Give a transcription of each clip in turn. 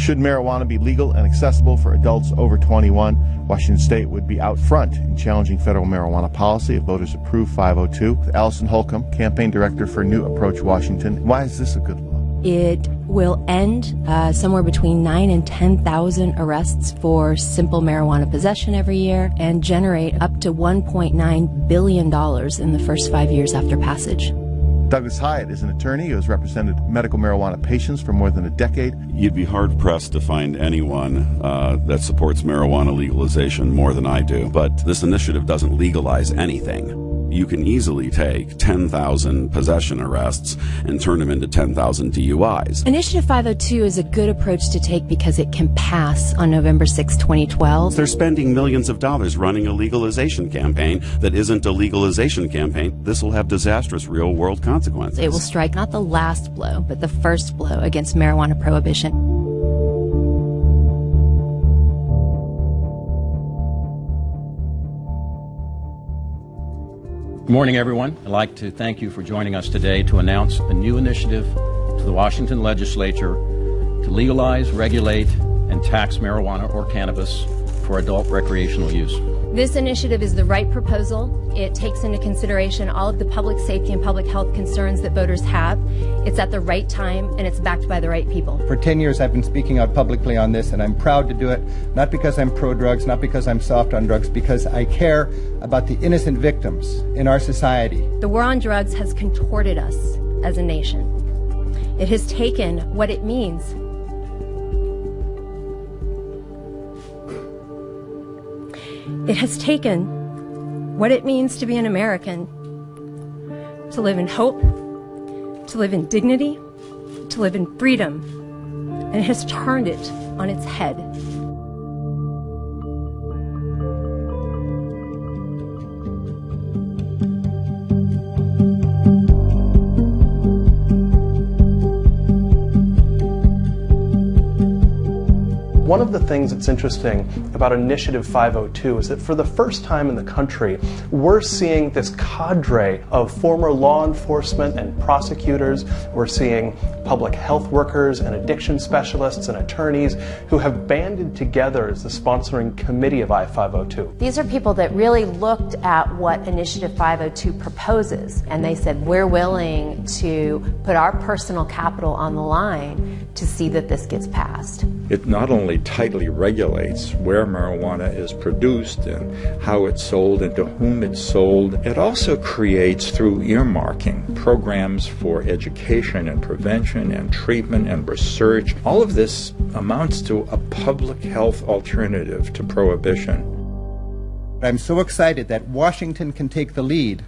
Should marijuana be legal and accessible for adults over 21, Washington State would be out front in challenging federal marijuana policy if voters approve 502. Allison Holcomb, campaign director for New Approach Washington. Why is this a good law? It will end somewhere between 9,000 and 10,000 arrests for simple marijuana possession every year and generate up to $1.9 billion in the first 5 years after passage. Douglas Hyatt is an attorney who has represented medical marijuana patients for more than a decade. You'd be hard-pressed to find anyone that supports marijuana legalization more than I do. But this initiative doesn't legalize anything. You can easily take 10,000 possession arrests and turn them into 10,000 DUIs. Initiative 502 is a good approach to take because it can pass on November 6, 2012. They're spending millions of dollars running a legalization campaign that isn't a legalization campaign. This will have disastrous real-world consequences. It will strike not the last blow, but the first blow against marijuana prohibition. Good morning, everyone. I'd like to thank you for joining us today to announce a new initiative to the Washington Legislature to legalize, regulate, and tax marijuana or cannabis for adult recreational use. This initiative is the right proposal. It takes into consideration all of the public safety and public health concerns that voters have. It's at the right time, and it's backed by the right people. For 10 years, I've been speaking out publicly on this, and I'm proud to do it, not because I'm pro-drugs, not because I'm soft on drugs, because I care about the innocent victims in our society. The war on drugs has contorted us as a nation. It has taken what it means to be an American, to live in hope, to live in dignity, to live in freedom, and it has turned it on its head. One of the things that's interesting about Initiative 502 is that for the first time in the country, we're seeing this cadre of former law enforcement and prosecutors. We're seeing public health workers and addiction specialists and attorneys who have banded together as the sponsoring committee of I-502. These are people that really looked at what Initiative 502 proposes, and they said, we're willing to put our personal capital on the line to see that this gets passed. It not only tightly regulates where marijuana is produced and how it's sold and to whom it's sold, it also creates, through earmarking, programs for education and prevention and treatment and research. All of this amounts to a public health alternative to prohibition. I'm so excited that Washington can take the lead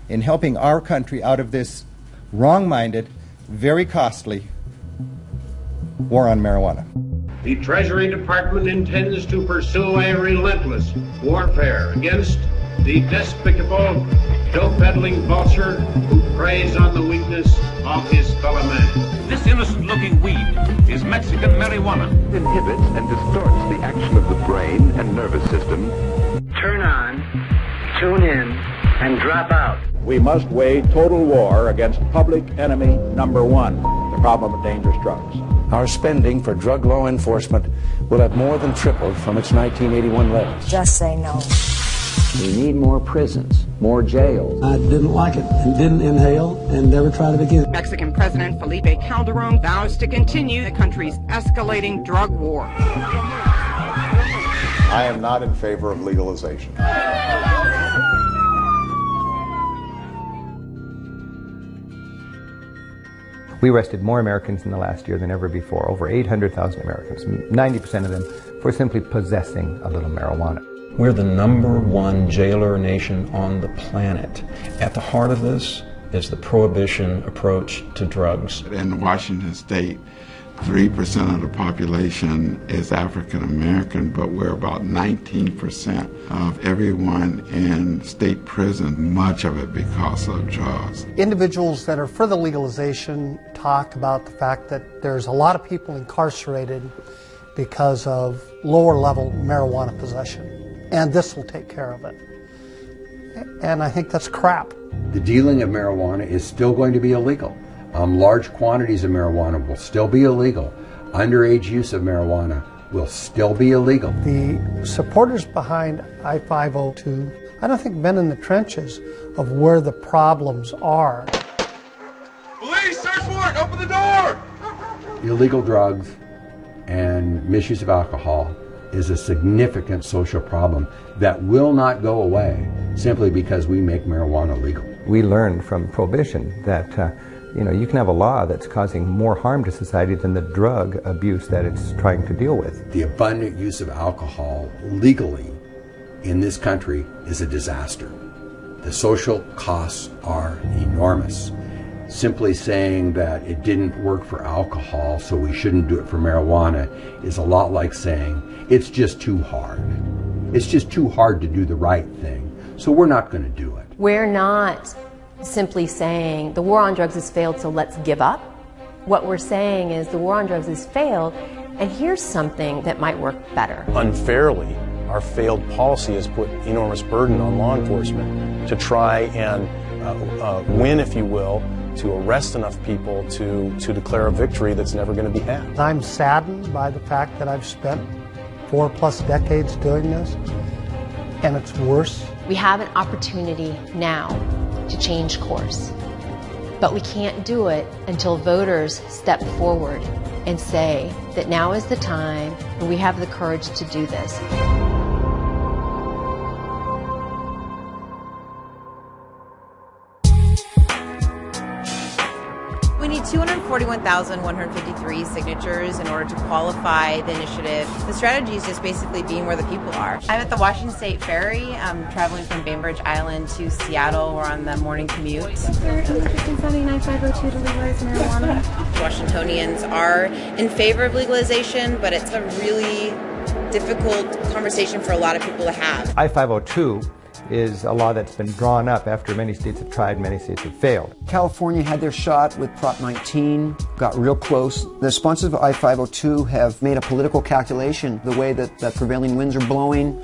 in helping our country out of this wrong-minded, very costly war on marijuana. The Treasury Department intends to pursue a relentless warfare against the despicable, dope-peddling vulture who preys on the weakness of his fellow man. This innocent-looking weed is Mexican marijuana. It inhibits and distorts the action of the brain and nervous system. Turn on, tune in, and drop out. We must wage total war against public enemy number one, the problem of dangerous drugs. Our spending for drug law enforcement will have more than tripled from its 1981 levels. Just say no. We need more prisons, more jails. I didn't like it and didn't inhale and never tried it again. Mexican President Felipe Calderon vows to continue the country's escalating drug war. I am not in favor of legalization. We arrested more Americans in the last year than ever before, over 800,000 Americans, 90% of them for simply possessing a little marijuana. We're the #1 jailer nation on the planet. At the heart of this is the prohibition approach to drugs. In Washington State, 3% of the population is African American, but we're about 19% of everyone in state prison, much of it because of drugs. Individuals that are for the legalization talk about the fact that there's a lot of people incarcerated because of lower level marijuana possession, and this will take care of it. And I think that's crap. The dealing of marijuana is still going to be illegal. Large quantities of marijuana will still be illegal. underage use of marijuana will still be illegal. The supporters behind I-502, I don't think been in the trenches of where the problems are. Police, search warrant, open the door! Illegal drugs and misuse of alcohol is a significant social problem that will not go away simply because we make marijuana legal. We learned from prohibition that you can have a law that's causing more harm to society than the drug abuse that it's trying to deal with. The abundant use of alcohol legally in this country is a disaster. The social costs are enormous. Simply saying that it didn't work for alcohol, so we shouldn't do it for marijuana, is a lot like saying it's just too hard. It's just too hard to do the right thing, so we're not going to do it. We're not simply saying the war on drugs has failed, so let's give up. What we're saying is the war on drugs has failed, and here's something that might work better. Unfairly, our failed policy has put enormous burden on law enforcement to try and win, if you will, to arrest enough people to declare a victory that's never going to be had. I'm saddened by the fact that I've spent 4+ decades doing this, and it's worse. We have an opportunity now to change course, but we can't do it until voters step forward and say that now is the time when we have the courage to do this. We need 241,153 signatures in order to qualify the initiative. The strategy is just basically being where the people are. I'm at the Washington State Ferry. I'm traveling from Bainbridge Island to Seattle. We're on the morning commute. We're 1579-502 to legalize marijuana. Washingtonians are in favor of legalization, but it's a really difficult conversation for a lot of people to have. I-502 is a law that's been drawn up after many states have tried, many states have failed. California had their shot with Prop 19, got real close. The sponsors of I-502 have made a political calculation. The way that prevailing winds are blowing,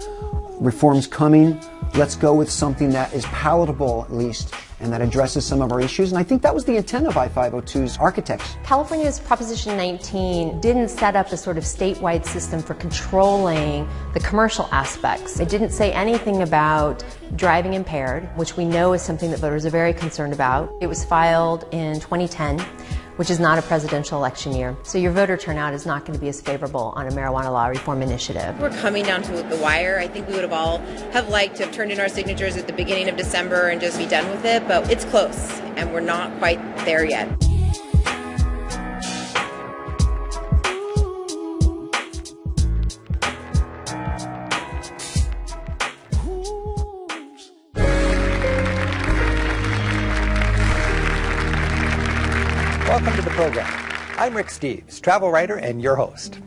reform's coming. Let's go with something that is palatable, at least, and that addresses some of our issues. And I think that was the intent of I-502's architects. California's Proposition 19 didn't set up a sort of statewide system for controlling the commercial aspects. It didn't say anything about driving impaired, which we know is something that voters are very concerned about. It was filed in 2010, which is not a presidential election year. So your voter turnout is not going to be as favorable on a marijuana law reform initiative. We're coming down to the wire. I think we would have all have liked to have turned in our signatures at the beginning of December and just be done with it, but it's close, and we're not quite there yet. Welcome to the program. I'm Rick Steves, travel writer and your host.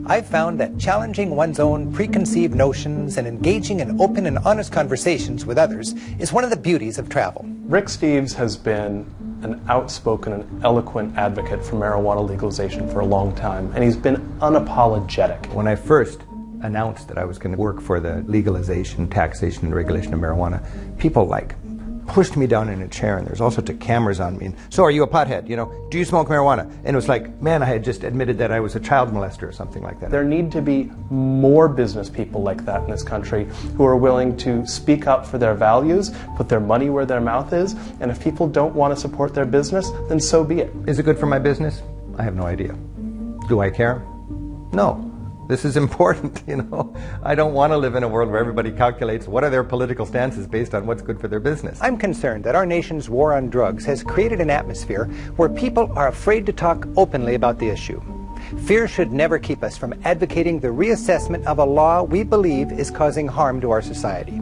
I've found that challenging one's own preconceived notions and engaging in open and honest conversations with others is one of the beauties of travel. Rick Steves has been an outspoken and eloquent advocate for marijuana legalization for a long time, and he's been unapologetic. When I first announced that I was going to work for the legalization, taxation, and regulation of marijuana, people pushed me down in a chair, and there's all sorts of cameras on me. And, so are you a pothead? Do you smoke marijuana? And it was like, man, I had just admitted that I was a child molester or something like that. There need to be more business people like that in this country who are willing to speak up for their values, put their money where their mouth is, and if people don't want to support their business, then so be it. Is it good for my business? I have no idea. Do I care? No. This is important, I don't want to live in a world where everybody calculates what are their political stances based on what's good for their business. I'm concerned that our nation's war on drugs has created an atmosphere where people are afraid to talk openly about the issue. Fear should never keep us from advocating the reassessment of a law we believe is causing harm to our society.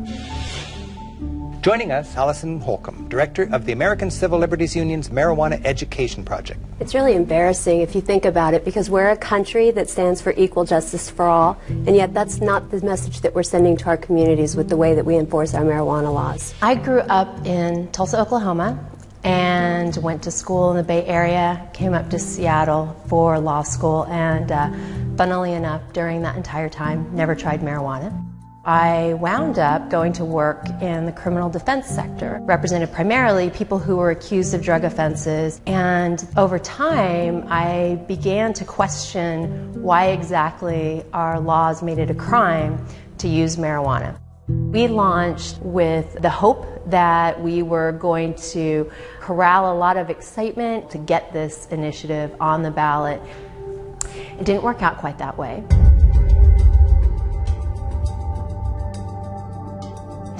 Joining us, Allison Holcomb, director of the American Civil Liberties Union's Marijuana Education Project. It's really embarrassing if you think about it, because we're a country that stands for equal justice for all, and yet that's not the message that we're sending to our communities with the way that we enforce our marijuana laws. I grew up in Tulsa, Oklahoma, and went to school in the Bay Area, came up to Seattle for law school, and funnily enough, during that entire time, never tried marijuana. I wound up going to work in the criminal defense sector, represented primarily people who were accused of drug offenses. And over time, I began to question why exactly our laws made it a crime to use marijuana. We launched with the hope that we were going to corral a lot of excitement to get this initiative on the ballot. It didn't work out quite that way.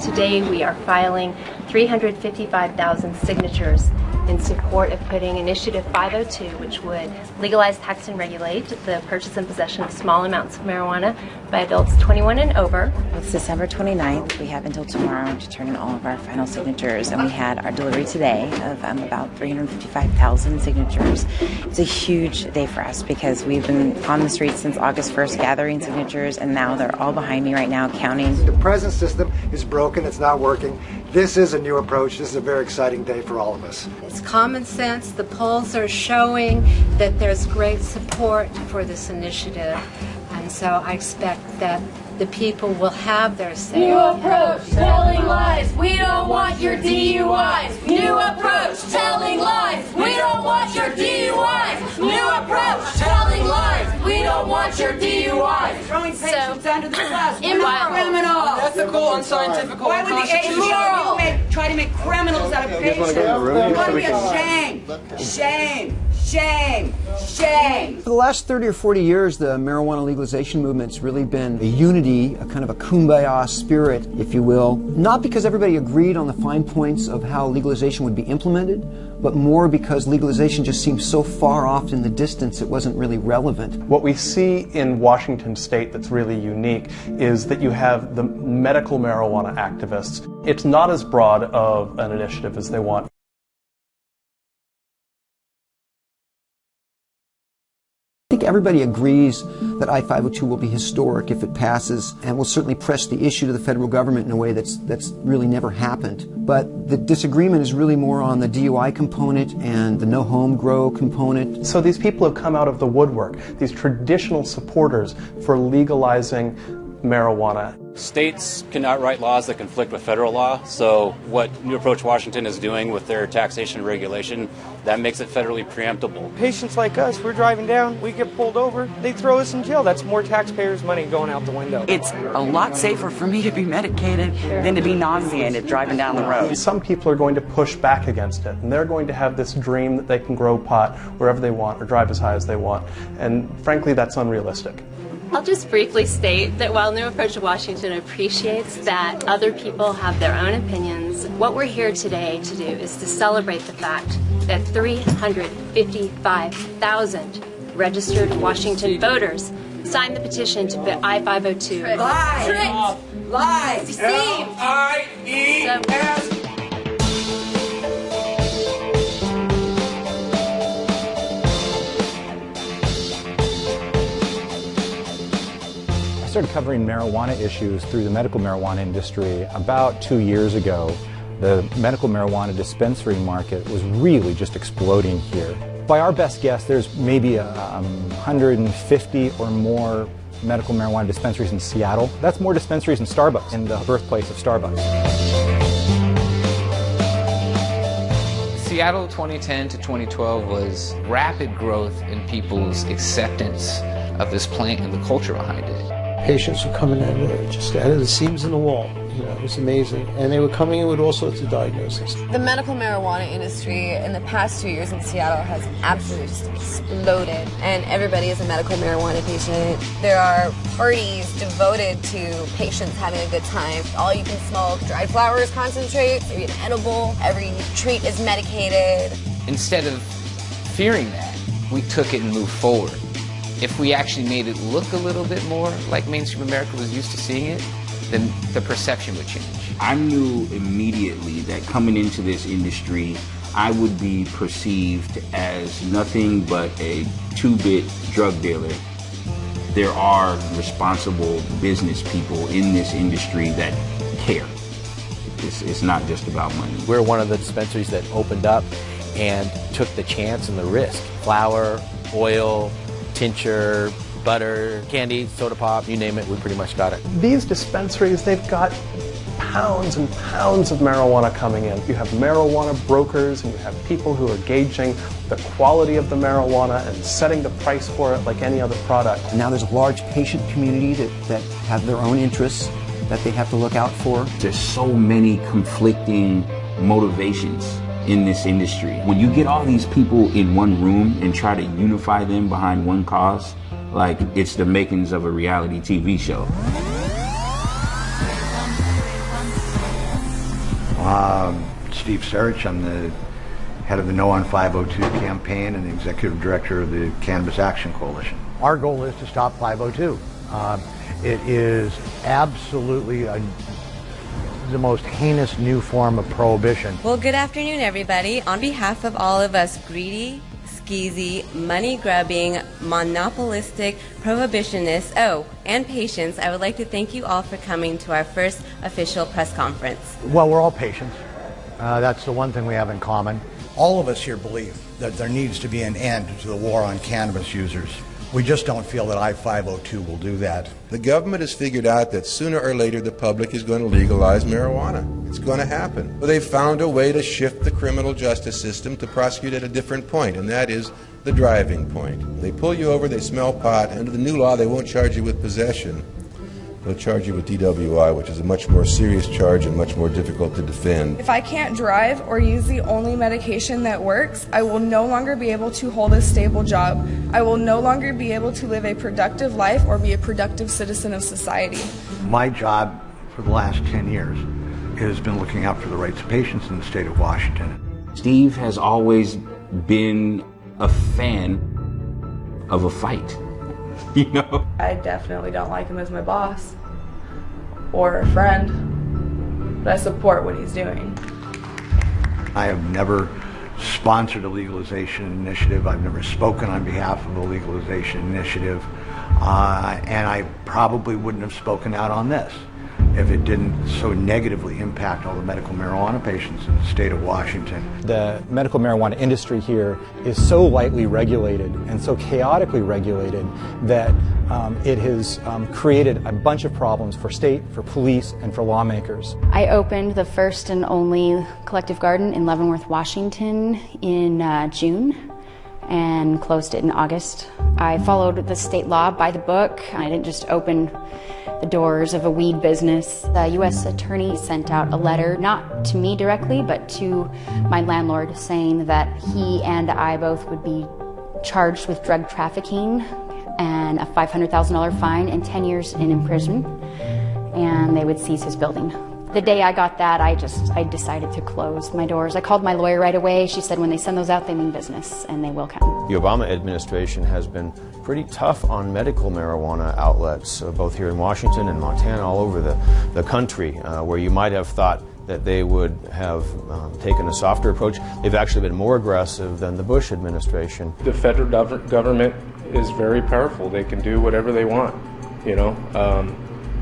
Today we are filing 355,000 signatures in support of putting Initiative 502, which would legalize, tax, and regulate the purchase and possession of small amounts of marijuana by adults 21 and over. It's December 29th. We have until tomorrow to turn in all of our final signatures, and we had our delivery today of about 355,000 signatures. It's a huge day for us because we've been on the streets since August 1st gathering signatures, and now they're all behind me right now counting. The present system is broken. It's not working. This is a new approach. This is a very exciting day for all of us. It's common sense. The polls are showing that there's great support for this initiative, and so I expect that the people will have their say. New approach, telling lies. We don't want your DUIs. New approach, telling lies. We don't want your DUIs. New approach, telling lies. We don't want your DUIs. Throwing patients under the bus. Immoral. Criminals. Unethical, unscientific, Why would the try to make criminals out of patients? It ought to be a shame. Shame. Shame. Shame. For the last 30 or 40 years, the marijuana legalization movement's really been a unity, a kind of a kumbaya spirit, if you will. Not because everybody agreed on the fine points of how legalization would be implemented, but more because legalization just seemed so far off in the distance it wasn't really relevant. What we see in Washington state that's really unique is that you have the medical marijuana activists. It's not as broad of an initiative as they want. I think everybody agrees that I-502 will be historic if it passes and will certainly press the issue to the federal government in a way that's really never happened. But the disagreement is really more on the DUI component and the no home grow component. So these people have come out of the woodwork, these traditional supporters for legalizing marijuana. States cannot write laws that conflict with federal law, so what New Approach Washington is doing with their taxation regulation, that makes it federally preemptible. Patients like us, we're driving down, we get pulled over, they throw us in jail. That's more taxpayers' money going out the window. It's a lot safer for me to be medicated than to be nauseated driving down the road. Some people are going to push back against it, and they're going to have this dream that they can grow pot wherever they want or drive as high as they want. And frankly, that's unrealistic. I'll just briefly state that while New Approach to Washington appreciates that other people have their own opinions, what we're here today to do is to celebrate the fact that 355,000 registered Washington voters signed the petition to put I-502. Lies! Lies! Deceived! L-I-E-S! I started covering marijuana issues through the medical marijuana industry about 2 years ago. The medical marijuana dispensary market was really just exploding here. By our best guess, there's maybe 150 or more medical marijuana dispensaries in Seattle. That's more dispensaries than Starbucks, in the birthplace of Starbucks. Seattle 2010 to 2012 was rapid growth in people's acceptance of this plant and the culture behind it. Patients were coming in just out of the seams in the wall. You know, it was amazing. And they were coming in with all sorts of diagnoses. The medical marijuana industry in the past 2 years in Seattle has absolutely just exploded. And everybody is a medical marijuana patient. There are parties devoted to patients having a good time. All you can smoke, dried flowers, concentrate, maybe an edible. Every treat is medicated. Instead of fearing that, we took it and moved forward. If we actually made it look a little bit more like mainstream America was used to seeing it, then the perception would change. I knew immediately that coming into this industry, I would be perceived as nothing but a two-bit drug dealer. There are responsible business people in this industry that care. It's not just about money. We're one of the dispensaries that opened up and took the chance and the risk. Flour, oil, tincture, butter, candy, soda pop, you name it, we pretty much got it. These dispensaries, they've got pounds and pounds of marijuana coming in. You have marijuana brokers and you have people who are gauging the quality of the marijuana and setting the price for it like any other product. And now there's a large patient community that have their own interests that they have to look out for. There's so many conflicting motivations in this industry. When you get all these people in one room and try to unify them behind one cause, like it's the makings of a reality TV show. Steve Sarich, I'm the head of the No on 502 campaign and the executive director of the Cannabis Action Coalition. Our goal is to stop 502. It is absolutely the most heinous new form of prohibition. Well, good afternoon, everybody. On behalf of all of us greedy, skeezy, money-grubbing, monopolistic prohibitionists, and patients, I would like to thank you all for coming to our first official press conference. Well, we're all patients. That's the one thing we have in common. All of us here believe that there needs to be an end to the war on cannabis users. We just don't feel that I-502 will do that. The government has figured out that sooner or later the public is going to legalize marijuana. It's going to happen. But they've found a way to shift the criminal justice system to prosecute at a different point, and that is the driving point. They pull you over, they smell pot, and under the new law they won't charge you with possession. They'll charge you with DWI, which is a much more serious charge and much more difficult to defend. If I can't drive or use the only medication that works, I will no longer be able to hold a stable job. I will no longer be able to live a productive life or be a productive citizen of society. My job for the last 10 years has been looking out for the rights of patients in the state of Washington. Steve has always been a fan of a fight. You know? I definitely don't like him as my boss or a friend, but I support what he's doing. I have never sponsored a legalization initiative. I've never spoken on behalf of a legalization initiative, and I probably wouldn't have spoken out on this if it didn't so negatively impact all the medical marijuana patients in the state of Washington. The medical marijuana industry here is so lightly regulated and so chaotically regulated that it has created a bunch of problems for state, for police, and for lawmakers. I opened the first and only collective garden in Leavenworth, Washington in June and closed it in August. I followed the state law by the book. I didn't just open the doors of a weed business. The U.S. attorney sent out a letter, not to me directly, but to my landlord, saying that he and I both would be charged with drug trafficking and a $500,000 fine and 10 years in imprisonment, and they would seize his building. The day I got that, I decided to close my doors. I called my lawyer right away. She said when they send those out, they mean business, and they will come. The Obama administration has been pretty tough on medical marijuana outlets, both here in Washington and Montana, all over the country, where you might have thought that they would have taken a softer approach. They've actually been more aggressive than the Bush administration. The federal government is very powerful. They can do whatever they want, you know.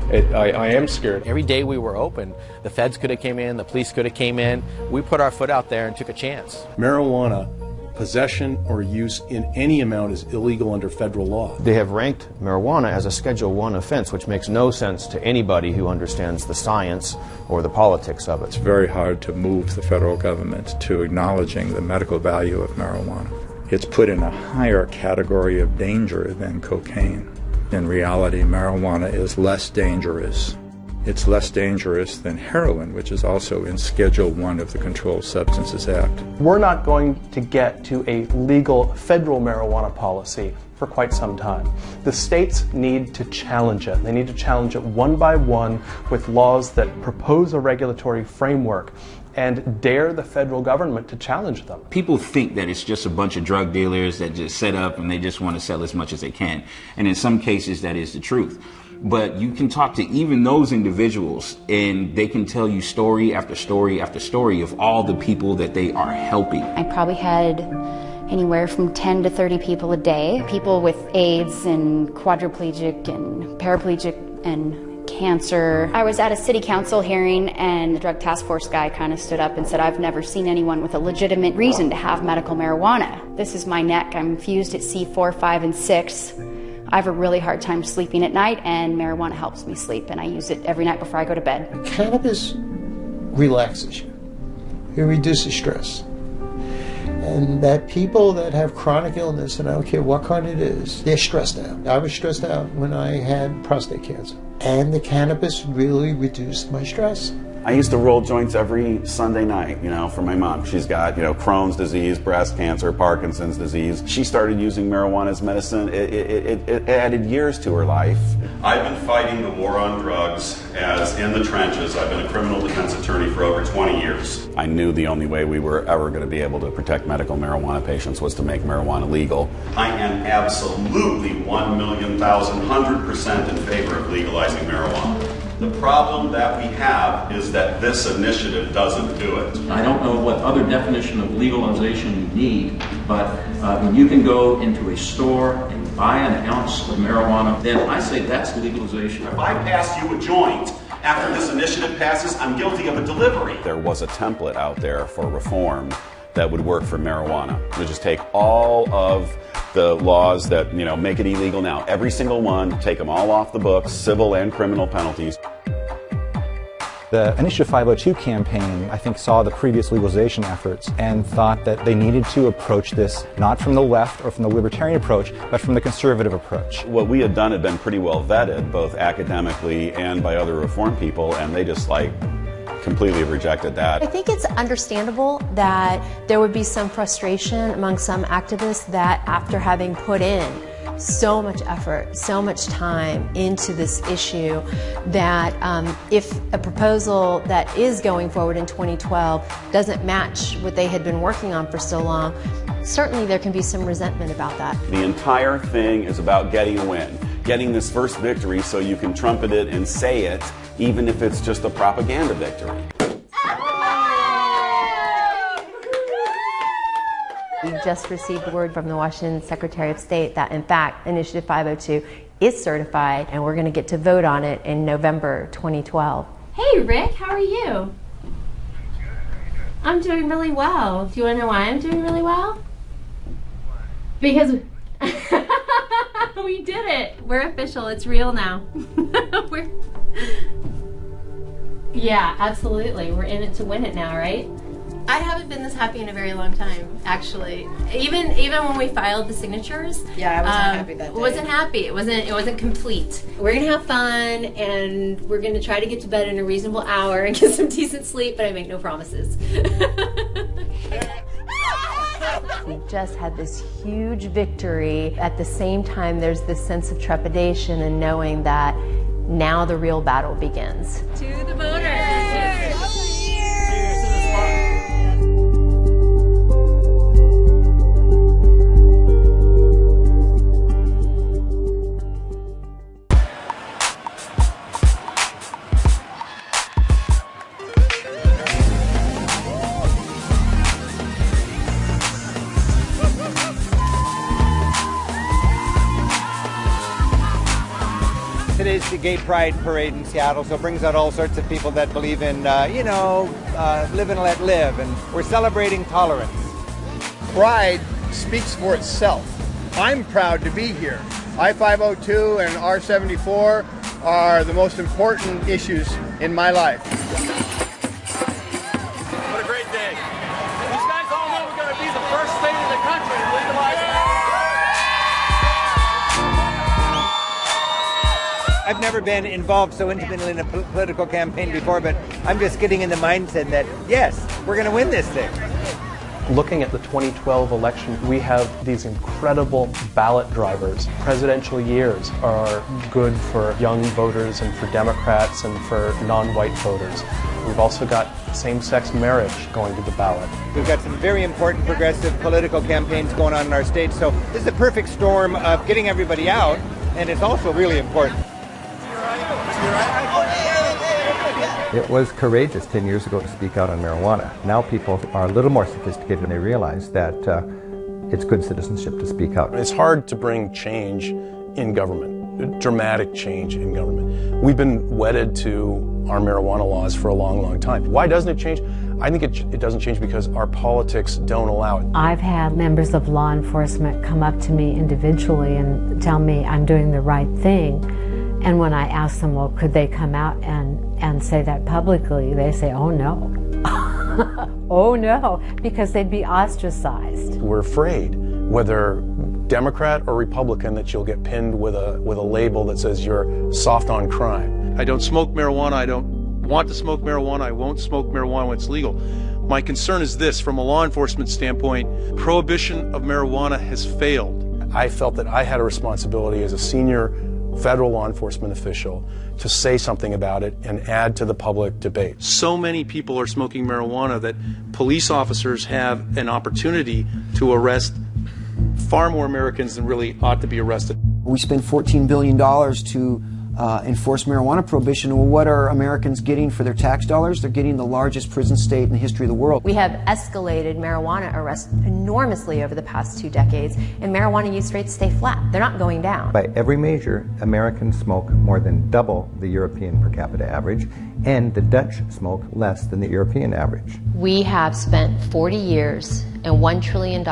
I am scared. Every day we were open, the feds could have came in, the police could have came in. We put our foot out there and took a chance. Marijuana possession or use in any amount is illegal under federal law. They have ranked marijuana as a Schedule I offense, which makes no sense to anybody who understands the science or the politics of it. It's very hard to move the federal government to acknowledging the medical value of marijuana. It's put in a higher category of danger than cocaine. In reality, marijuana is less dangerous. It's less dangerous than heroin, which is also in Schedule I of the Controlled Substances Act. We're not going to get to a legal federal marijuana policy for quite some time. The states need to challenge it. They need to challenge it one by one with laws that propose a regulatory framework and dare the federal government to challenge them. People think that it's just a bunch of drug dealers that just set up and they just want to sell as much as they can. And in some cases that is the truth. But you can talk to even those individuals and they can tell you story after story after story of all the people that they are helping. I probably had anywhere from 10 to 30 people a day. People with AIDS and quadriplegic and paraplegic and cancer. I was at a city council hearing and the drug task force guy kind of stood up and said, I've never seen anyone with a legitimate reason to have medical marijuana. This is my neck. I'm fused at C4, 5, and 6. I have a really hard time sleeping at night, and marijuana helps me sleep, and I use it every night before I go to bed. Cannabis relaxes you. It reduces stress. And that people that have chronic illness, and I don't care what kind it is, they're stressed out. I was stressed out when I had prostate cancer. And the cannabis really reduced my stress. I used to roll joints every Sunday night, for my mom. She's got, Crohn's disease, breast cancer, Parkinson's disease. She started using marijuana as medicine. It added years to her life. I've been fighting the war on drugs as in the trenches. I've been a criminal defense attorney for over 20 years. I knew the only way we were ever going to be able to protect medical marijuana patients was to make marijuana legal. I am absolutely 1,000,000% in favor of legalizing marijuana. The problem that we have is that this initiative doesn't do it. I don't know what other definition of legalization you need, but when you can go into a store and buy an ounce of marijuana, then I say that's legalization. If I pass you a joint after this initiative passes, I'm guilty of a delivery. There was a template out there for reform that would work for marijuana. We just take all of the laws that make it illegal now, every single one, take them all off the books, civil and criminal penalties. The Initiative 502 campaign, I think, saw the previous legalization efforts and thought that they needed to approach this not from the left or from the libertarian approach, but from the conservative approach. What we had done had been pretty well vetted, both academically and by other reform people, and they just completely rejected that. I think it's understandable that there would be some frustration among some activists that after having put in so much effort, so much time into this issue, that if a proposal that is going forward in 2012 doesn't match what they had been working on for so long, certainly there can be some resentment about that. The entire thing is about getting a win, getting this first victory so you can trumpet it and say it, even if it's just a propaganda victory. We just received word from the Washington Secretary of State that, in fact, Initiative 502 is certified, and we're going to get to vote on it in November 2012. Hey, Rick, how are you? I'm doing really well. Do you want to know why I'm doing really well? Because we did it. We're official. It's real now. Yeah, absolutely. We're in it to win it now, right? I haven't been this happy in a very long time, actually. Even when we filed the signatures, yeah, I wasn't happy that day. Wasn't happy. It wasn't complete. We're gonna have fun, and we're gonna try to get to bed in a reasonable hour and get some decent sleep. But I make no promises. We just had this huge victory. At the same time, there's this sense of trepidation and knowing that now the real battle begins. To the voters. Today's the Gay Pride Parade in Seattle, so it brings out all sorts of people that believe in, live and let live, and we're celebrating tolerance. Pride speaks for itself. I'm proud to be here. I-502 and R-74 are the most important issues in my life. What a great day. These guys all know we're going to be the first state in the country to legalize marijuana. I've never been involved so intimately in a political campaign before, but I'm just getting in the mindset that, yes, we're going to win this thing. Looking at the 2012 election, we have these incredible ballot drivers. Presidential years are good for young voters and for Democrats and for non-white voters. We've also got same-sex marriage going to the ballot. We've got some very important progressive political campaigns going on in our state, so this is a perfect storm of getting everybody out, and it's also really important. It was courageous 10 years ago to speak out on marijuana. Now people are a little more sophisticated and they realize that it's good citizenship to speak out. It's hard to bring change in government, dramatic change in government. We've been wedded to our marijuana laws for a long, long time. Why doesn't it change? I think it doesn't change because our politics don't allow it. I've had members of law enforcement come up to me individually and tell me I'm doing the right thing. And when I ask them, well, could they come out and say that publicly, they say, oh no. Oh no, because they'd be ostracized. We're afraid, whether Democrat or Republican, that you'll get pinned with a label that says you're soft on crime. I don't smoke marijuana. I don't want to smoke marijuana. I won't smoke marijuana when it's legal. My concern is this: from a law enforcement standpoint, prohibition of marijuana has failed. I felt that I had a responsibility as a senior federal law enforcement official to say something about it and add to the public debate. So many people are smoking marijuana that police officers have an opportunity to arrest far more Americans than really ought to be arrested. We spend $14 billion to enforce marijuana prohibition. Well, what are Americans getting for their tax dollars? They're getting the largest prison state in the history of the world. We have escalated marijuana arrests enormously over the past 2 decades, and marijuana use rates stay flat. They're not going down. By every measure, Americans smoke more than double the European per capita average, and the Dutch smoke less than the European average. We have spent 40 years and $1 trillion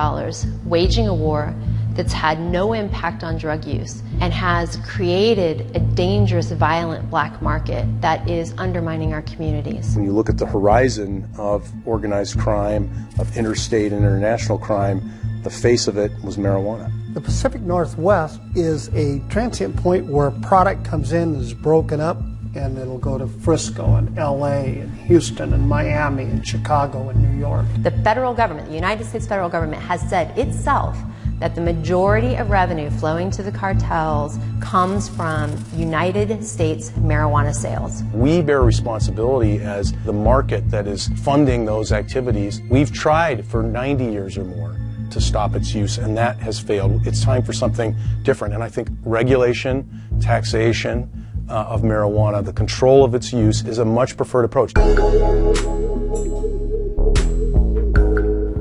waging a war that's had no impact on drug use and has created a dangerous, violent black market that is undermining our communities. When you look at the horizon of organized crime, of interstate and international crime, the face of it was marijuana. The Pacific Northwest is a transient point where a product comes in and is broken up, and it'll go to Frisco and LA and Houston and Miami and Chicago and New York. The federal government, the United States federal government, has said itself that the majority of revenue flowing to the cartels comes from United States marijuana sales. We bear responsibility as the market that is funding those activities. We've tried for 90 years or more to stop its use, and that has failed. It's time for something different, and I think regulation, taxation of marijuana, the control of its use, is a much preferred approach.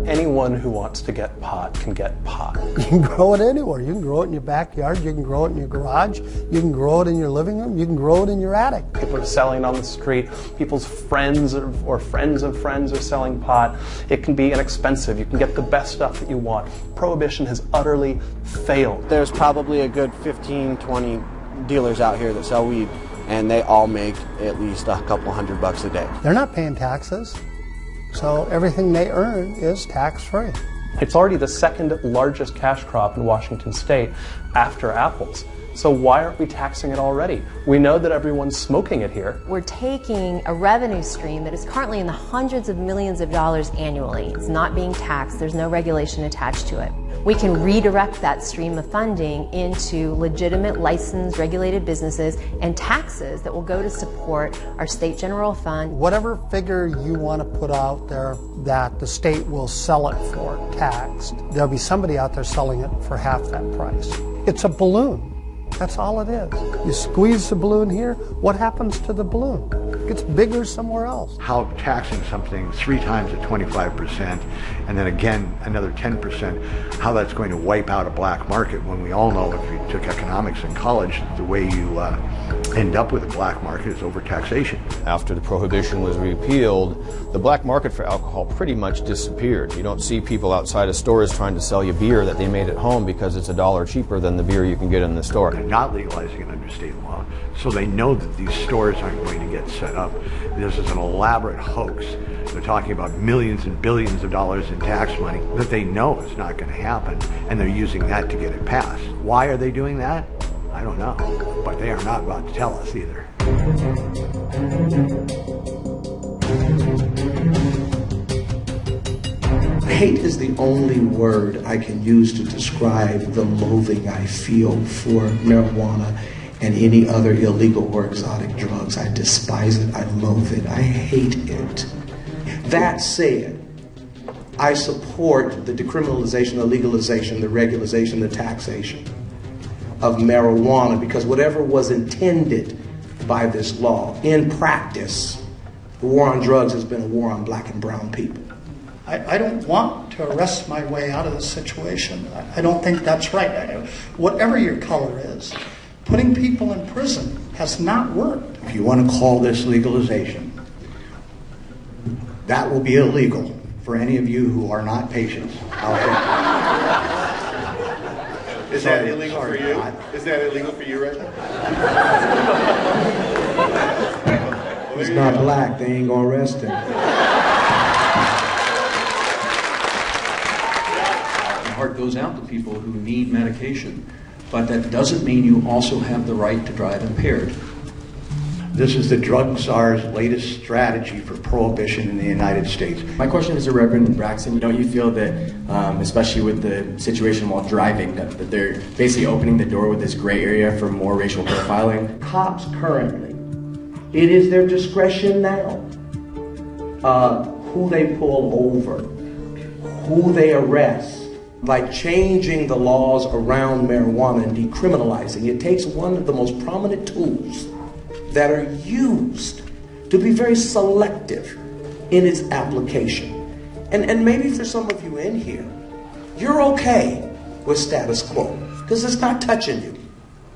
Anyone who wants to get pot can get pot. You can grow it anywhere. You can grow it in your backyard, you can grow it in your garage, you can grow it in your living room, you can grow it in your attic. People are selling on the street, people's friends or friends of friends are selling pot. It can be inexpensive, you can get the best stuff that you want. Prohibition has utterly failed. There's probably a good 15, 20 dealers out here that sell weed, and they all make at least a couple $100 a day. They're not paying taxes, so everything they earn is tax-free. It's already the second largest cash crop in Washington state after apples. So why aren't we taxing it already? We know that everyone's smoking it here. We're taking a revenue stream that is currently in the hundreds of millions of dollars annually. It's not being taxed. There's no regulation attached to it. We can redirect that stream of funding into legitimate, licensed, regulated businesses and taxes that will go to support our state general fund. Whatever figure you want to put out there that the state will sell it for taxed, there'll be somebody out there selling it for half that price. It's a balloon. That's all it is. You squeeze the balloon here, what happens to the balloon? It gets bigger somewhere else. How taxing something 3 times at 25% and then again another 10%, how that's going to wipe out a black market when we all know, if you took economics in college, the way you end up with a black market is overtaxation. After the prohibition was repealed, the black market for alcohol pretty much disappeared. You don't see people outside of stores trying to sell you beer that they made at home because it's $1 cheaper than the beer you can get in the store. They're not legalizing it under state law, so they know that these stores aren't going to get set up. This is an elaborate hoax. They're talking about millions and billions of dollars in tax money that they know is not going to happen, and they're using that to get it passed. Why are they doing that? I don't know, but they are not about to tell us either. Hate is the only word I can use to describe the loathing I feel for marijuana and any other illegal or exotic drugs. I despise it, I loathe it, I hate it. That said, I support the decriminalization, the legalization, the regularization, the taxation of marijuana, because whatever was intended by this law, in practice, the war on drugs has been a war on black and brown people. I don't want to arrest my way out of this situation. I don't think that's right. Whatever your color is, putting people in prison has not worked. If you want to call this legalization, that will be illegal for any of you who are not patients out there. Is that illegal for you? Is that illegal for you right now? He's not black, they ain't gonna arrest him. My heart goes out to people who need medication, but that doesn't mean you also have the right to drive impaired. This is the drug czar's latest strategy for prohibition in the United States. My question is to Reverend Braxton. Don't you feel that, especially with the situation while driving, that they're basically opening the door with this gray area for more racial profiling? Cops currently, it is their discretion now who they pull over, who they arrest. By changing the laws around marijuana and decriminalizing, it takes one of the most prominent tools that are used to be very selective in its application. And maybe for some of you in here, you're okay with status quo because it's not touching you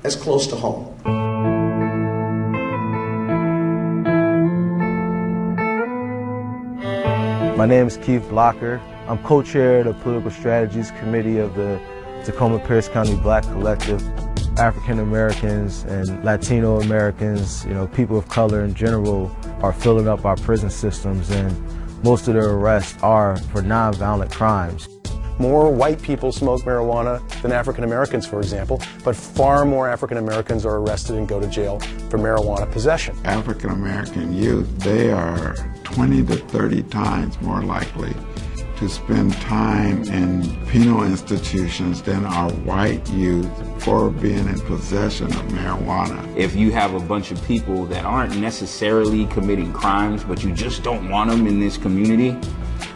as close to home. My name is Keith Blocker. I'm co-chair of the Political Strategies Committee of the Tacoma-Pierce County Black Collective. African Americans and Latino Americans, people of color in general, are filling up our prison systems, and most of their arrests are for nonviolent crimes. More white people smoke marijuana than African Americans, for example, but far more African Americans are arrested and go to jail for marijuana possession. African American youth, they are 20 to 30 times more likely to spend time in penal institutions than our white youth for being in possession of marijuana. If you have a bunch of people that aren't necessarily committing crimes, but you just don't want them in this community,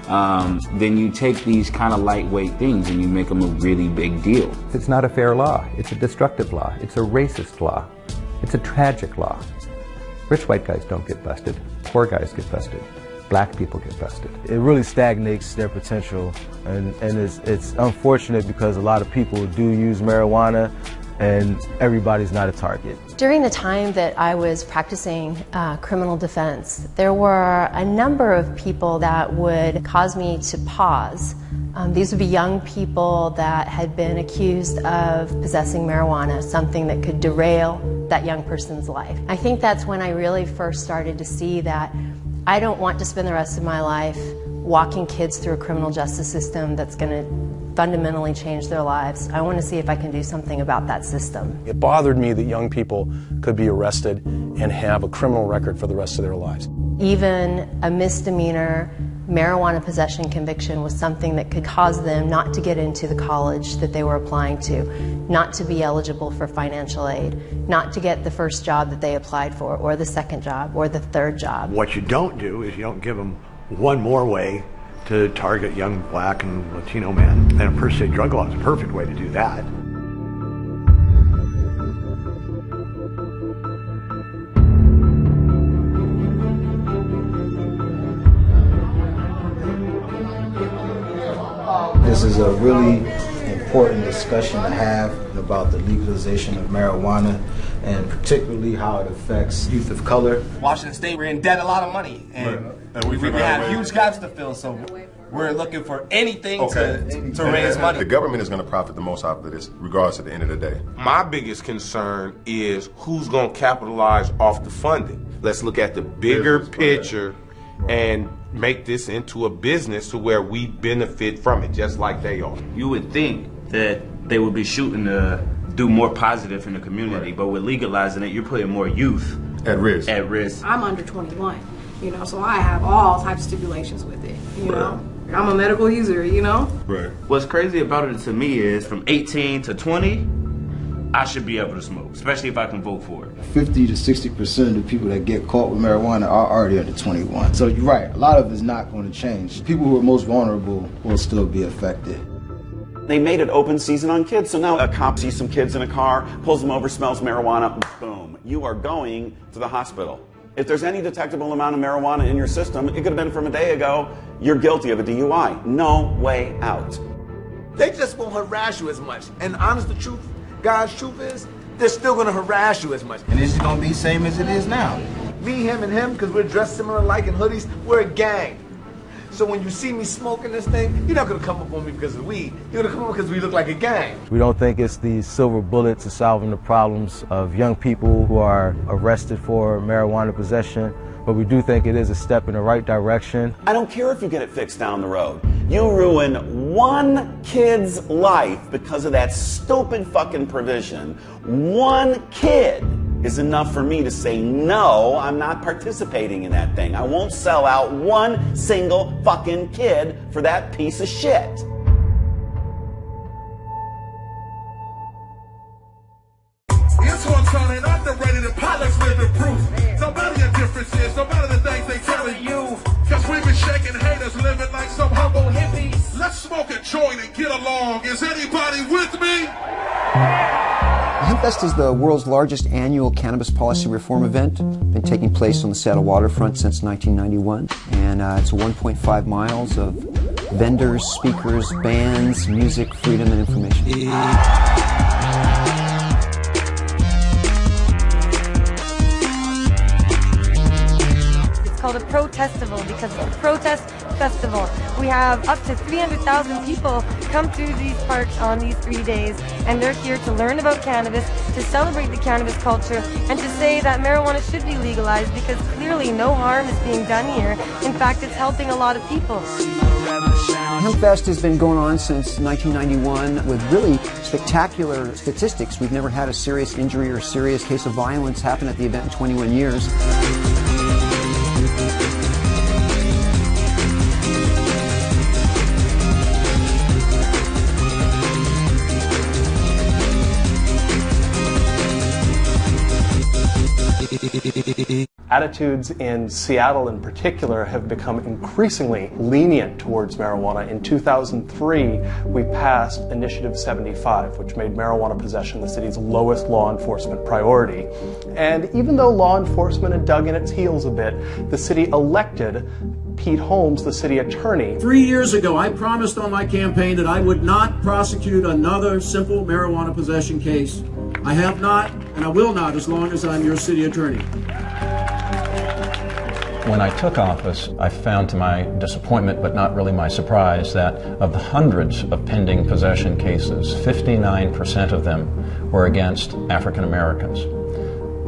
then you take these kind of lightweight things and you make them a really big deal. It's not a fair law. It's a destructive law. It's a racist law. It's a tragic law. Rich white guys don't get busted. Poor guys get busted. Black people get busted. It really stagnates their potential, and it's unfortunate because a lot of people do use marijuana and everybody's not a target. During the time that I was practicing criminal defense, there were a number of people that would cause me to pause. These would be young people that had been accused of possessing marijuana, something that could derail that young person's life. I think that's when I really first started to see that I don't want to spend the rest of my life walking kids through a criminal justice system that's going to fundamentally change their lives. I want to see if I can do something about that system. It bothered me that young people could be arrested and have a criminal record for the rest of their lives. Even a misdemeanor marijuana possession conviction was something that could cause them not to get into the college that they were applying to, not to be eligible for financial aid, not to get the first job that they applied for, or the second job, or the third job. What you don't do is you don't give them one more way to target young black and Latino men. And a per se drug law is a perfect way to do that. This is a really important discussion to have about the legalization of marijuana, and particularly how it affects youth of color. Washington State, we're in debt a lot of money, and we have huge gaps to fill, so we're looking for anything to raise money. The government is going to profit the most out of this, regardless at the end of the day. My biggest concern is who's going to capitalize off the funding. Let's look at the bigger picture and make this into a business to where we benefit from it, just like they are. You would think that they would be shooting to do more positive in the community, but with legalizing it, you're putting more youth at risk. I'm under 21, so I have all types of stipulations with it, know. I'm a medical user, Right. What's crazy about it to me is from 18 to 20, I should be able to smoke, especially if I can vote for it. 50 to 60% of the people that get caught with marijuana are already under 21. So you're right, a lot of it's not going to change. People who are most vulnerable will still be affected. They made it open season on kids, so now a cop sees some kids in a car, pulls them over, smells marijuana, boom. You are going to the hospital. If there's any detectable amount of marijuana in your system, it could have been from a day ago, you're guilty of a DUI. No way out. They just won't harass you as much, and honest the truth, God's truth is, they're still going to harass you as much. And it's going to be same as it is now. Me, him, and him, because we're dressed similar like in hoodies, we're a gang. So when you see me smoking this thing, you're not going to come up on me because of weed. You're going to come up because we look like a gang. We don't think it's the silver bullet to solving the problems of young people who are arrested for marijuana possession, but we do think it is a step in the right direction. I don't care if you get it fixed down the road. You ruin one kid's life because of that stupid fucking provision. One kid is enough for me to say, no, I'm not participating in that thing. I won't sell out one single fucking kid for that piece of shit. It's one turning underrated and pilots living proof. Nobody a difference is, nobody the things they telling you. Cause we've been shaking haters, living like some humble hippies. Let's smoke a joint and get along. Is anybody with me? HempFest is the world's largest annual cannabis policy reform event. Been taking place on the Seattle waterfront since 1991. And it's 1.5 miles of vendors, speakers, bands, music, freedom, and information. Called a protestival because it's a protest festival. We have up to 300,000 people come through these parks on these 3 days, and they're here to learn about cannabis, to celebrate the cannabis culture, and to say that marijuana should be legalized because clearly no harm is being done here. In fact, it's helping a lot of people. HempFest has been going on since 1991 with really spectacular statistics. We've never had a serious injury or serious case of violence happen at the event in 21 years. Attitudes in Seattle in particular have become increasingly lenient towards marijuana. In 2003, we passed Initiative 75, which made marijuana possession the city's lowest law enforcement priority. And even though law enforcement had dug in its heels a bit, the city elected Pete Holmes, the city attorney. 3 years ago, I promised on my campaign that I would not prosecute another simple marijuana possession case. I have not, and I will not as long as I'm your city attorney. When I took office, I found to my disappointment, but not really my surprise, that of the hundreds of pending possession cases, 59% of them were against African Americans.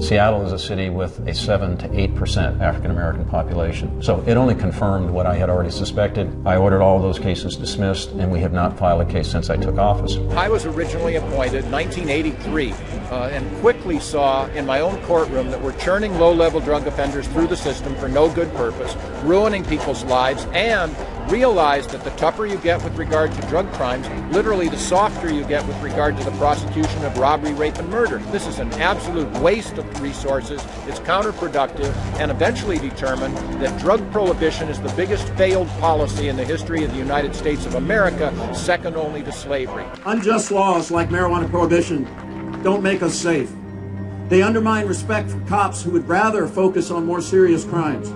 Seattle is a city with a 7 to 8% African American population. So it only confirmed what I had already suspected. I ordered all of those cases dismissed, and we have not filed a case since I took office. I was originally appointed in 1983 and quickly saw in my own courtroom that we're churning low-level drug offenders through the system for no good purpose, ruining people's lives, and realized that the tougher you get with regard to drug crimes, literally the softer you get with regard to the prosecution of robbery, rape, and murder. This is an absolute waste of resources. It's counterproductive, and eventually determined that drug prohibition is the biggest failed policy in the history of the United States of America, second only to slavery. Unjust laws like marijuana prohibition don't make us safe. They undermine respect for cops who would rather focus on more serious crimes.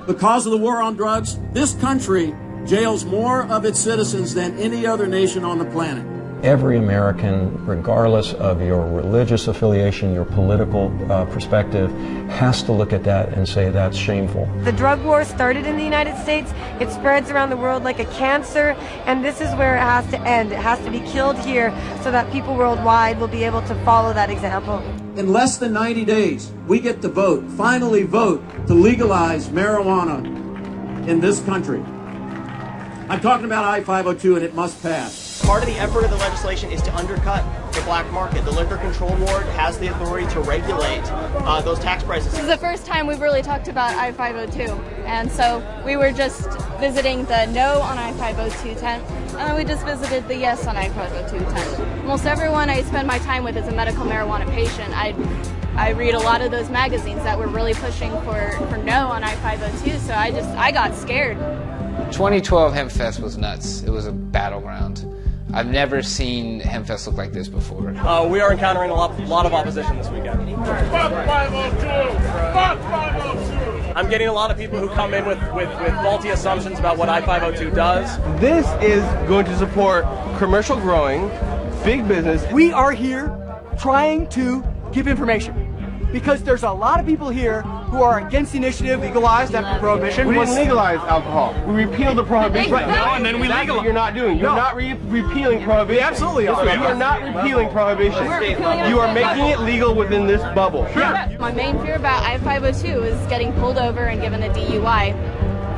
Because of the war on drugs, this country jails more of its citizens than any other nation on the planet. Every American, regardless of your religious affiliation, your political perspective, has to look at that and say that's shameful. The drug war started in the United States. It spreads around the world like a cancer, and this is where it has to end. It has to be killed here so that people worldwide will be able to follow that example. In less than 90 days, we get to vote, finally vote, to legalize marijuana in this country. I'm talking about I-502, and it must pass. Part of the effort of the legislation is to undercut the black market. The Liquor Control Board has the authority to regulate those tax prices. This is the first time we've really talked about I-502, and so we were just visiting the no on I-502 tent, and then we just visited the yes on I-502 tent. Almost everyone I spend my time with is a medical marijuana patient. I read a lot of those magazines that were really pushing for no on I-502, so I got scared. 2012 HempFest was nuts. It was a battleground. I've never seen HempFest look like this before. We are encountering a lot of opposition this weekend. Fuck 502! Fuck 502! I'm getting a lot of people who come in with faulty assumptions about what I-502 does. This is going to support commercial growing, big business. We are here trying to give information. Because there's a lot of people here who are against the initiative legalized after prohibition. We didn't legalize alcohol. We repealed the prohibition. Right. No, and then we That's what you're not doing. You're not repealing prohibition. We absolutely are. You are not repealing prohibition. You are making it legal within this bubble. My main fear about I-502 is getting pulled over and given a DUI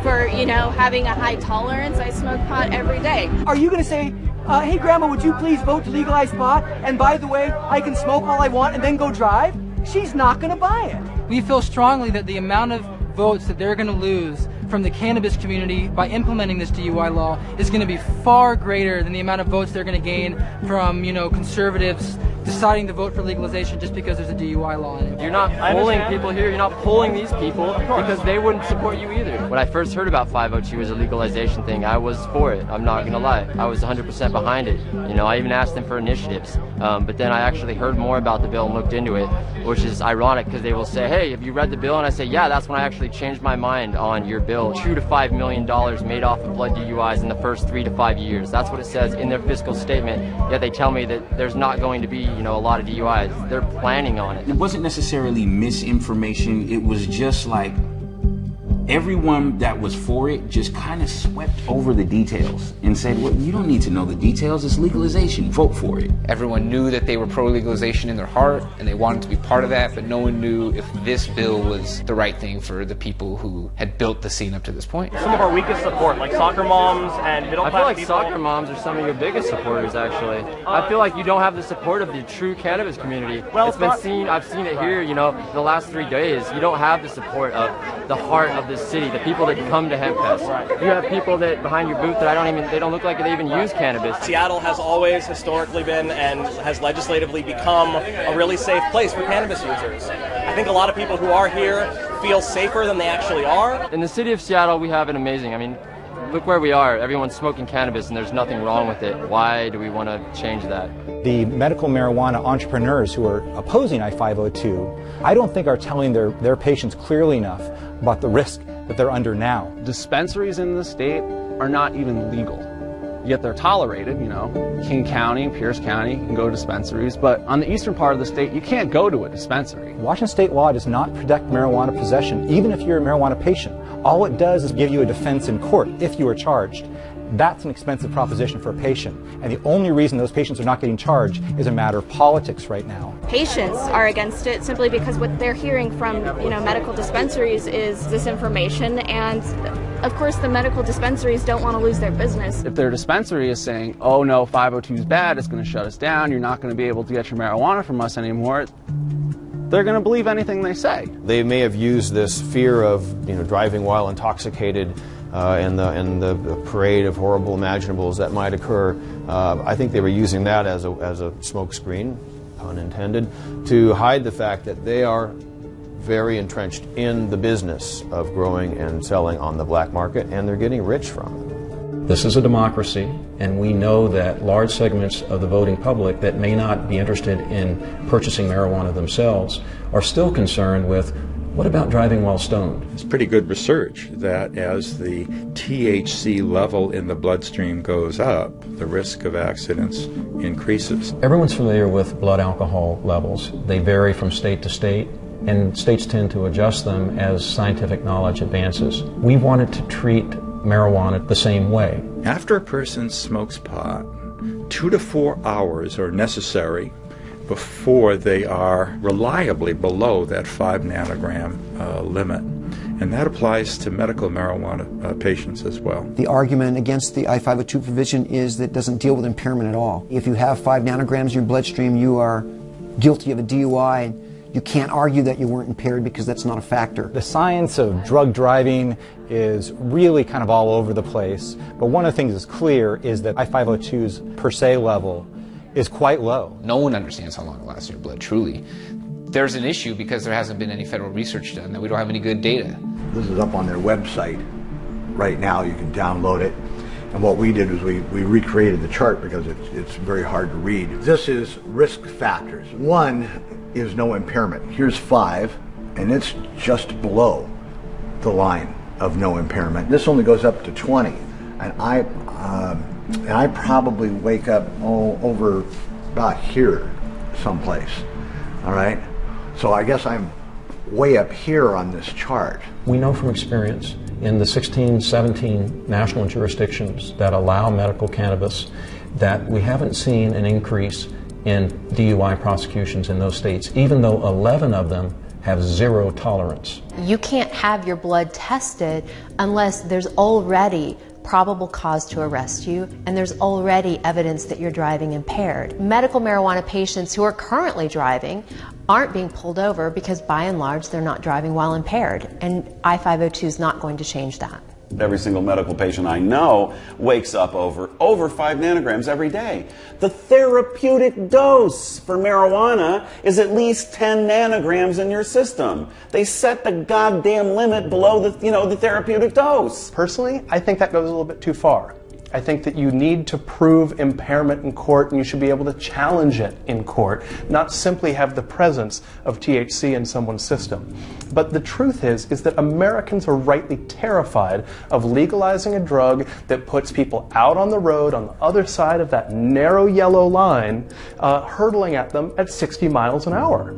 for, having a high tolerance. I smoke pot every day. Are you going to say, hey, Grandma, would you please vote to legalize pot? And by the way, I can smoke all I want and then go drive? She's not going to buy it. We feel strongly that the amount of votes that they're going to lose from the cannabis community by implementing this DUI law is going to be far greater than the amount of votes they're going to gain from, conservatives deciding to vote for legalization just because there's a DUI law in it. You're not pulling people here, you're not pulling these people because they wouldn't support you either. When I first heard about 502 as a legalization thing, I was for it. I'm not going to lie. I was 100% behind it. I even asked them for initiatives. But then I actually heard more about the bill and looked into it, which is ironic because they will say, hey, have you read the bill? And I say, yeah, that's when I actually changed my mind on your bill. $2 to $5 million made off of blood DUIs in the first 3 to 5 years. That's what it says in their fiscal statement, yet they tell me that there's not going to be a lot of DUIs. They're planning on it. It wasn't necessarily misinformation. It was just like everyone that was for it just kind of swept over the details and said, well, you don't need to know the details. It's legalization. Vote for it. Everyone knew that they were pro-legalization in their heart and they wanted to be part of that, but no one knew if this bill was the right thing for the people who had built the scene up to this point. Some of our weakest support, like soccer moms and middle-class people. I feel like soccer moms are some of your biggest supporters, actually. I feel like you don't have the support of the true cannabis community. Well, I've seen it here, the last 3 days. You don't have the support of the heart of the city, the people that come to HempFest. You have people that behind your booth that they don't look like they even use cannabis. Seattle has always historically been and has legislatively become a really safe place for cannabis users. I think a lot of people who are here feel safer than they actually are. In the city of Seattle, we have it amazing. Look where we are. Everyone's smoking cannabis and there's nothing wrong with it. Why do we want to change that? The medical marijuana entrepreneurs who are opposing I-502, I don't think are telling their patients clearly enough about the risk that they're under now. Dispensaries in the state are not even legal, yet they're tolerated. King County, Pierce County can go to dispensaries, but on the eastern part of the state, you can't go to a dispensary. Washington state law does not protect marijuana possession, even if you're a marijuana patient. All it does is give you a defense in court if you are charged. That's an expensive proposition for a patient, and the only reason those patients are not getting charged is a matter of politics right now. Patients are against it simply because what they're hearing from medical dispensaries is this information, and of course the medical dispensaries don't want to lose their business. If their dispensary is saying, oh no, 502 is bad, it's going to shut us down, you're not going to be able to get your marijuana from us anymore, they're going to believe anything they say. They may have used this fear of driving while intoxicated and the parade of horrible imaginables that might occur. I think they were using that as a smokescreen, pun intended, to hide the fact that they are very entrenched in the business of growing and selling on the black market, and they're getting rich from it. This is a democracy, and we know that large segments of the voting public that may not be interested in purchasing marijuana themselves are still concerned with, what about driving while stoned? It's pretty good research that as the THC level in the bloodstream goes up, the risk of accidents increases. Everyone's familiar with blood alcohol levels. They vary from state to state, and states tend to adjust them as scientific knowledge advances. We wanted to treat marijuana the same way. After a person smokes pot, 2 to 4 hours are necessary before they are reliably below that 5 nanogram limit. And that applies to medical marijuana patients as well. The argument against the I-502 provision is that it doesn't deal with impairment at all. If you have 5 nanograms in your bloodstream, you are guilty of a DUI, and you can't argue that you weren't impaired because that's not a factor. The science of drug driving is really kind of all over the place, but one of the things that's clear is that I-502's per se level is quite low. No one understands how long it lasts in your blood, truly. There's an issue because there hasn't been any federal research done, that we don't have any good data. This is up on their website right now. You can download it. And what we did was we recreated the chart because it's very hard to read. This is risk factors. 1 is no impairment. Here's 5, and it's just below the line of no impairment. This only goes up to 20. And I probably wake up over about here someplace. All right? So I guess I'm way up here on this chart. We know from experience in the 16, 17 national jurisdictions that allow medical cannabis that we haven't seen an increase in DUI prosecutions in those states, even though 11 of them have zero tolerance. You can't have your blood tested unless there's already probable cause to arrest you and there's already evidence that you're driving impaired. Medical marijuana patients who are currently driving aren't being pulled over because by and large they're not driving while impaired, and I-502 is not going to change that. Every single medical patient I know wakes up over 5 nanograms every day. The therapeutic dose for marijuana is at least 10 nanograms in your system. They set the goddamn limit below the therapeutic dose. Personally, I think that goes a little bit too far. I think that you need to prove impairment in court, and you should be able to challenge it in court, not simply have the presence of THC in someone's system. But the truth is that Americans are rightly terrified of legalizing a drug that puts people out on the road on the other side of that narrow yellow line, hurtling at them at 60 miles an hour.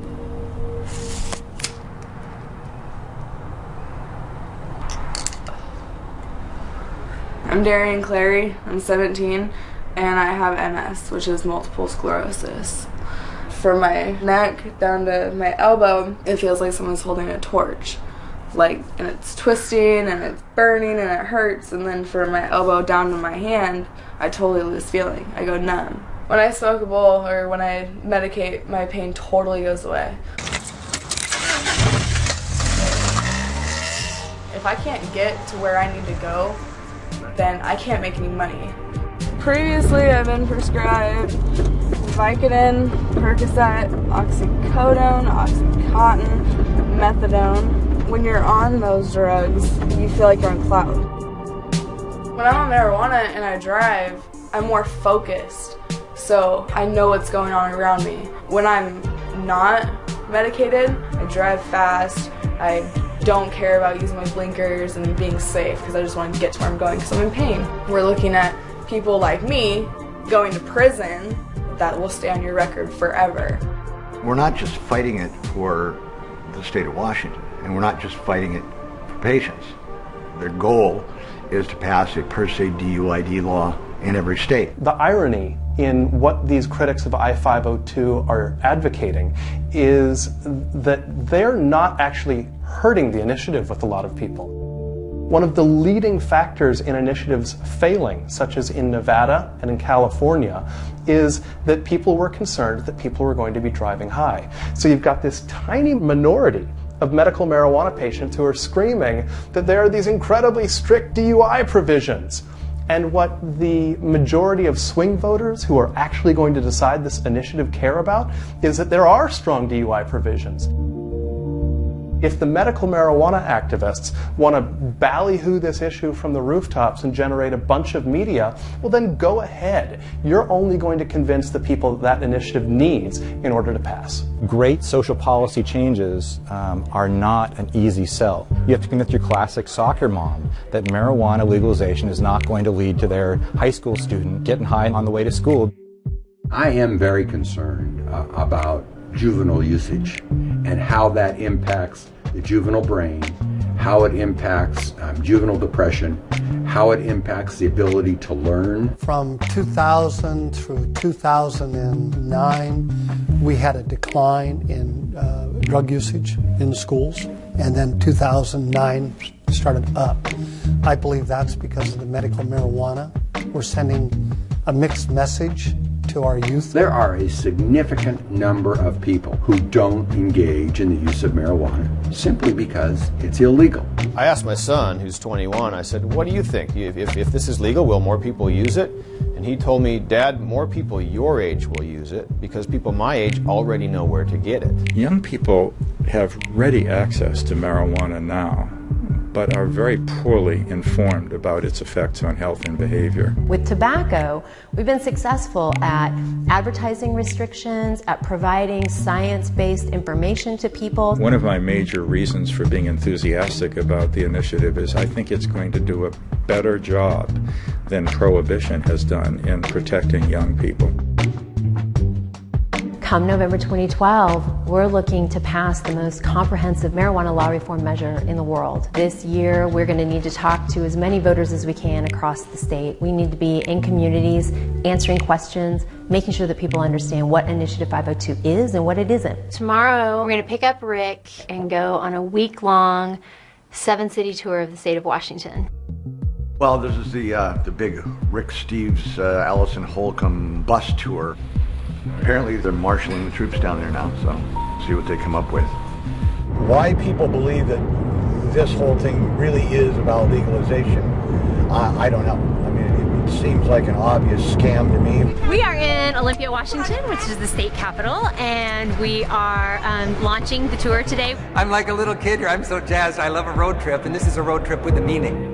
I'm Darian Clary, I'm 17, and I have MS, which is multiple sclerosis. From my neck down to my elbow, it feels like someone's holding a torch. And it's twisting, and it's burning, and it hurts, and then from my elbow down to my hand, I totally lose feeling. I go numb. When I smoke a bowl, or when I medicate, my pain totally goes away. If I can't get to where I need to go, then I can't make any money. Previously, I've been prescribed Vicodin, Percocet, oxycodone, Oxycontin, methadone. When you're on those drugs, you feel like you're on cloud. When I'm on marijuana and I drive, I'm more focused, so I know what's going on around me. When I'm not medicated, I drive fast, I don't care about using my blinkers and being safe because I just want to get to where I'm going because I'm in pain. We're looking at people like me going to prison that will stay on your record forever. We're not just fighting it for the state of Washington, and we're not just fighting it for patients. Their goal is to pass a per se DUID law in every state. The irony in what these critics of I-502 are advocating is that they're not actually hurting the initiative with a lot of people. One of the leading factors in initiatives failing, such as in Nevada and in California, is that people were concerned that people were going to be driving high. So you've got this tiny minority of medical marijuana patients who are screaming that there are these incredibly strict DUI provisions. And what the majority of swing voters who are actually going to decide this initiative care about is that there are strong DUI provisions. If the medical marijuana activists want to ballyhoo this issue from the rooftops and generate a bunch of media, well then go ahead. You're only going to convince the people that initiative needs in order to pass. Great social policy changes are not an easy sell. You have to convince your classic soccer mom that marijuana legalization is not going to lead to their high school student getting high on the way to school. I am very concerned about juvenile usage and how that impacts the juvenile brain, how it impacts juvenile depression, how it impacts the ability to learn. From 2000 through 2009, we had a decline in drug usage in schools, and then 2009 started up. I believe that's because of the medical marijuana. We're sending a mixed message to our youth. There are a significant number of people who don't engage in the use of marijuana simply because it's illegal. I asked my son, who's 21, I said, what do you think? If this is legal, will more people use it? And he told me, Dad, more people your age will use it because people my age already know where to get it. Young people have ready access to marijuana now, but are very poorly informed about its effects on health and behavior. With tobacco, we've been successful at advertising restrictions, at providing science-based information to people. One of my major reasons for being enthusiastic about the initiative is I think it's going to do a better job than prohibition has done in protecting young people. come November 2012, we're looking to pass the most comprehensive marijuana law reform measure in the world. This year, we're going to need to talk to as many voters as we can across the state. We need to be in communities, answering questions, making sure that people understand what Initiative 502 is and what it isn't. Tomorrow, we're going to pick up Rick and go on a week-long 7-city tour of the state of Washington. Well, this is the big Rick Steves, Allison Holcomb bus tour. Apparently they're marshaling the troops down there now, so see what they come up with. Why people believe that this whole thing really is about legalization, I don't know. I mean, it seems like an obvious scam to me. We are in Olympia, Washington, which is the state capital, and we are launching the tour today. I'm like a little kid here. I'm so jazzed. I love a road trip, and this is a road trip with a meaning.